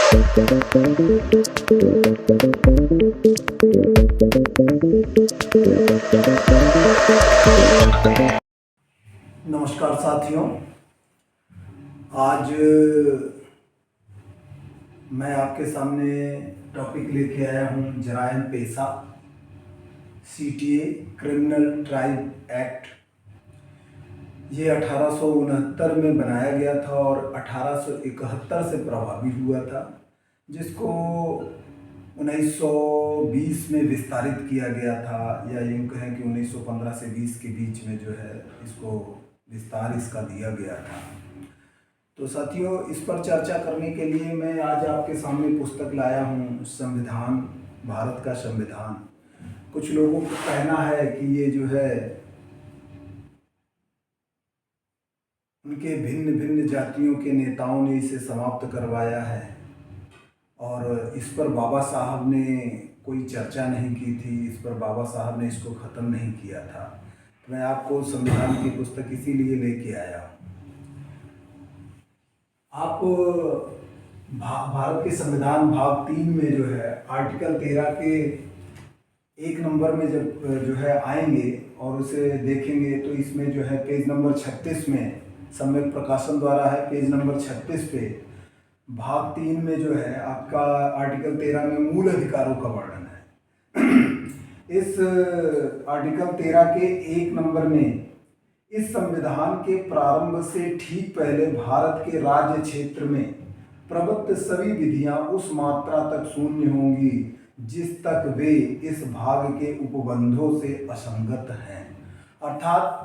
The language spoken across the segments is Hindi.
नमस्कार साथियों, आज मैं आपके सामने टॉपिक लेके आया हूँ जराइम पेशा सीटीए क्रिमिनल ट्राइब एक्ट। ये 1869 में बनाया गया था और 1871 से प्रभावी हुआ था, जिसको 1920 में विस्तारित किया गया था, या यूँ कहें कि 1915 से 20 के बीच में जो है इसको विस्तार इसका दिया गया था। तो साथियों, इस पर चर्चा करने के लिए मैं आज आपके सामने पुस्तक लाया हूँ, संविधान, भारत का संविधान। कुछ लोगों का कहना है कि ये जो है उनके भिन्न भिन्न जातियों के नेताओं ने इसे समाप्त करवाया है और इस पर बाबा साहब ने कोई चर्चा नहीं की थी, इस पर बाबा साहब ने इसको ख़त्म नहीं किया था। तो मैं आपको संविधान की पुस्तक इसीलिए लेके आया हूँ। आप भारत के संविधान भाग 3 में जो है आर्टिकल 13 के 1 नंबर में जब जो है आएंगे और उसे देखेंगे तो इसमें जो है पेज नंबर 36 में, सम्यक प्रकाशन द्वारा है, पेज नंबर 36 पे भाग 3 में जो है आपका आर्टिकल 13 में मूल अधिकारों का वर्णन है। इस आर्टिकल 13 के 1 नंबर में इस संविधान के प्रारंभ से ठीक पहले भारत के राज्य क्षेत्र में प्रबद्ध सभी विधियां उस मात्रा तक शून्य होंगी जिस तक वे इस भाग के उपबंधों से असंगत हैं। अर्थात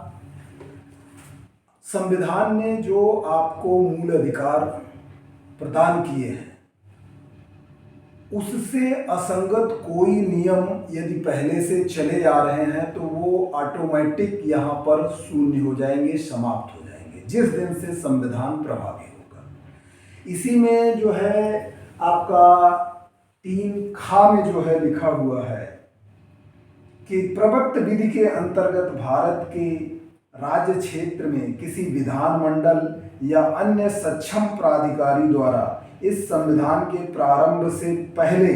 संविधान ने जो आपको मूल अधिकार प्रदान किए हैं उससे असंगत कोई नियम यदि पहले से चले आ रहे हैं तो वो ऑटोमेटिक यहाँ पर शून्य हो जाएंगे, समाप्त हो जाएंगे जिस दिन से संविधान प्रभावी होगा। इसी में जो है आपका 3 खा में जो है लिखा हुआ है कि प्रवक्त विधि के अंतर्गत भारत के राज्य क्षेत्र में किसी विधानमंडल या अन्य सक्षम प्राधिकारी द्वारा इस संविधान के प्रारंभ से पहले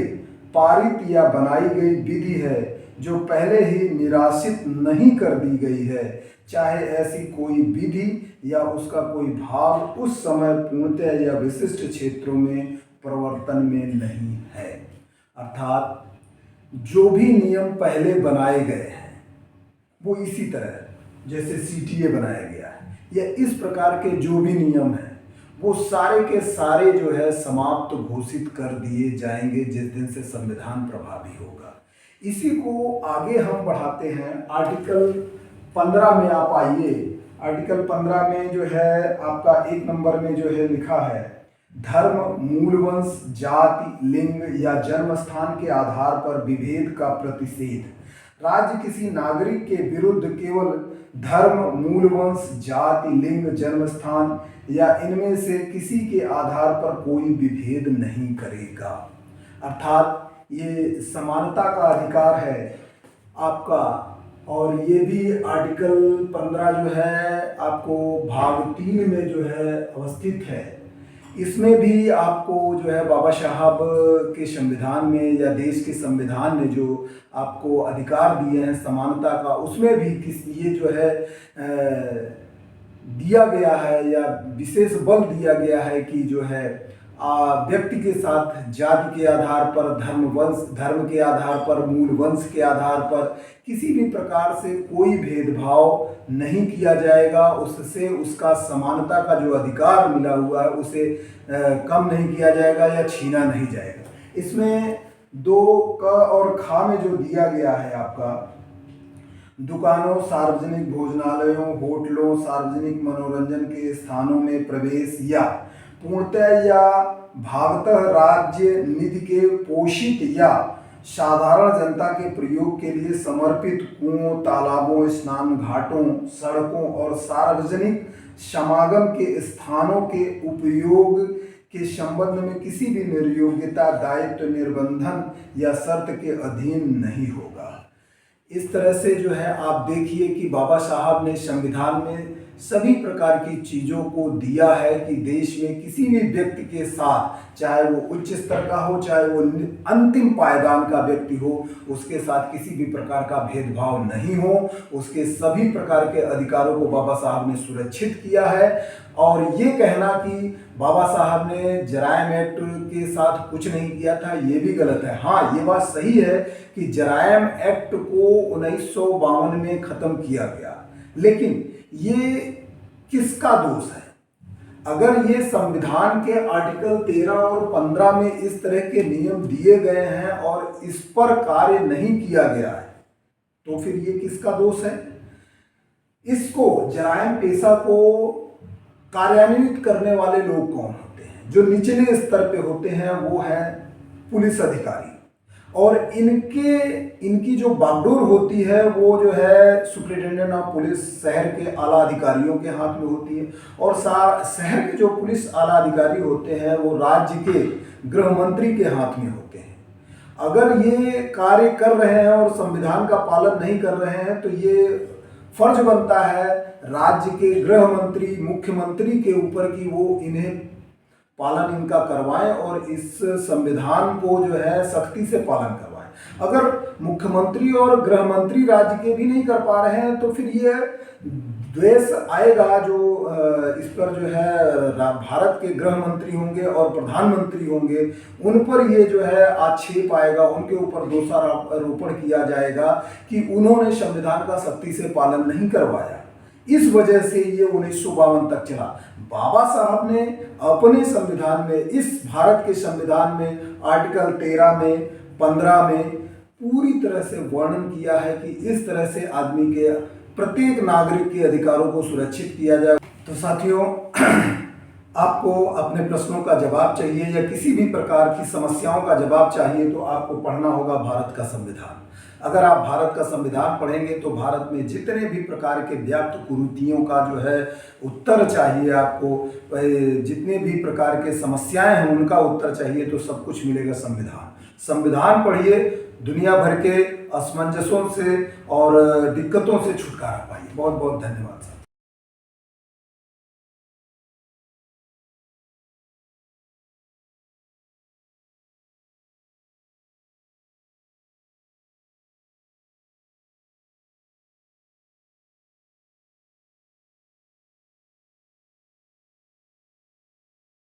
पारित या बनाई गई विधि है जो पहले ही निराशित नहीं कर दी गई है, चाहे ऐसी कोई विधि या उसका कोई भाग उस समय पूर्णतः या विशिष्ट क्षेत्रों में प्रवर्तन में नहीं है। अर्थात जो भी नियम पहले बनाए गए हैं वो इसी तरह जैसे सीटीए बनाया गया है या इस प्रकार के जो भी नियम हैं वो सारे के सारे जो है समाप्त घोषित कर दिए जाएंगे जिस दिन से संविधान प्रभावी होगा। इसी को आगे हम बढ़ाते हैं। आर्टिकल 15 में आप आइए। आर्टिकल 15 में जो है आपका 1 नंबर में जो है लिखा है, धर्म, मूलवंश, जाति, लिंग या जन्म स्थान के आधार पर विभेद का प्रतिषेध। राज्य किसी नागरिक के विरुद्ध केवल धर्म, मूलवंश, जाति, लिंग, जन्मस्थान या इनमें से किसी के आधार पर कोई विभेद नहीं करेगा। अर्थात ये समानता का अधिकार है आपका। और ये भी आर्टिकल 15 जो है आपको भाग 3 में जो है अवस्थित है। इसमें भी आपको जो है बाबा साहब के संविधान में या देश के संविधान ने जो आपको अधिकार दिए हैं समानता का, उसमें भी ये जो है दिया गया है या विशेष बल दिया गया है कि जो है व्यक्ति के साथ जाति के आधार पर, धर्म के आधार पर, मूल वंश के आधार पर किसी भी प्रकार से कोई भेदभाव नहीं किया जाएगा। उससे उसका समानता का जो अधिकार मिला हुआ है उसे कम नहीं किया जाएगा या छीना नहीं जाएगा। इसमें 2 क और खा में जो दिया गया है आपका, दुकानों, सार्वजनिक भोजनालयों, होटलों, सार्वजनिक मनोरंजन के स्थानों में प्रवेश या पूर्णतः या भागतः राज्य निधि के पोषित या साधारण जनता के प्रयोग के लिए समर्पित कुओं, तालाबों, स्नान घाटों, सड़कों और सार्वजनिक समागम के स्थानों के उपयोग के संबंध में किसी भी निर्योग्यता, दायित्व, निर्बंधन या शर्त के अधीन नहीं होगा। इस तरह से जो है आप देखिए कि बाबा साहब ने संविधान में सभी प्रकार की चीज़ों को दिया है कि देश में किसी भी व्यक्ति के साथ, चाहे वो उच्च स्तर का हो, चाहे वो अंतिम पायदान का व्यक्ति हो, उसके साथ किसी भी प्रकार का भेदभाव नहीं हो। उसके सभी प्रकार के अधिकारों को बाबा साहब ने सुरक्षित किया है। और ये कहना कि बाबा साहब ने जराइम एक्ट के साथ कुछ नहीं किया था, ये भी गलत है। हाँ, ये बात सही है कि जराइम एक्ट को 1952 में ख़त्म किया गया, लेकिन ये किसका दोष है? अगर ये संविधान के आर्टिकल 13 और 15 में इस तरह के नियम दिए गए हैं और इस पर कार्य नहीं किया गया है, तो फिर ये किसका दोष है? इसको, जराइम पेशा को कार्यान्वित करने वाले लोग कौन होते हैं? जो निचले स्तर पे होते हैं वो है पुलिस अधिकारी, और इनकी जो बागडोर होती है वो जो है सुप्रिटेंडेंट ऑफ पुलिस शहर के आला अधिकारियों के हाथ में होती है। और शहर के जो पुलिस आला अधिकारी होते हैं वो राज्य के गृह मंत्री के हाथ में होते हैं। अगर ये कार्य कर रहे हैं और संविधान का पालन नहीं कर रहे हैं तो ये फर्ज बनता है राज्य के गृह मंत्री, मुख्यमंत्री के ऊपर कि वो इन्हें पालन इनका करवाएं और इस संविधान को जो है सख्ती से पालन करवाएं। अगर मुख्यमंत्री और गृह मंत्री राज्य के भी नहीं कर पा रहे हैं तो फिर ये द्वेष आएगा जो इस पर जो है भारत के गृह मंत्री होंगे और प्रधानमंत्री होंगे, उन पर ये जो है आक्षेप आएगा, उनके ऊपर दोषारोपण किया जाएगा कि उन्होंने संविधान का सख्ती से पालन नहीं करवाया। इस वजह से ये 1952 तक चला। बाबा साहब ने अपने संविधान में, इस भारत के संविधान में आर्टिकल 13 में, 15 में पूरी तरह से वर्णन किया है कि इस तरह से आदमी के, प्रत्येक नागरिक के अधिकारों को सुरक्षित किया जाए। तो साथियों, आपको अपने प्रश्नों का जवाब चाहिए या किसी भी प्रकार की समस्याओं का जवाब चाहिए तो आपको पढ़ना होगा भारत का संविधान। अगर आप भारत का संविधान पढ़ेंगे तो भारत में जितने भी प्रकार के व्याप्त कुरीतियों का जो है उत्तर चाहिए आपको, जितने भी प्रकार के समस्याएं हैं उनका उत्तर चाहिए, तो सब कुछ मिलेगा संविधान पढ़िए, दुनिया भर के असमंजसों से और दिक्कतों से छुटकारा पाइए। बहुत बहुत धन्यवाद।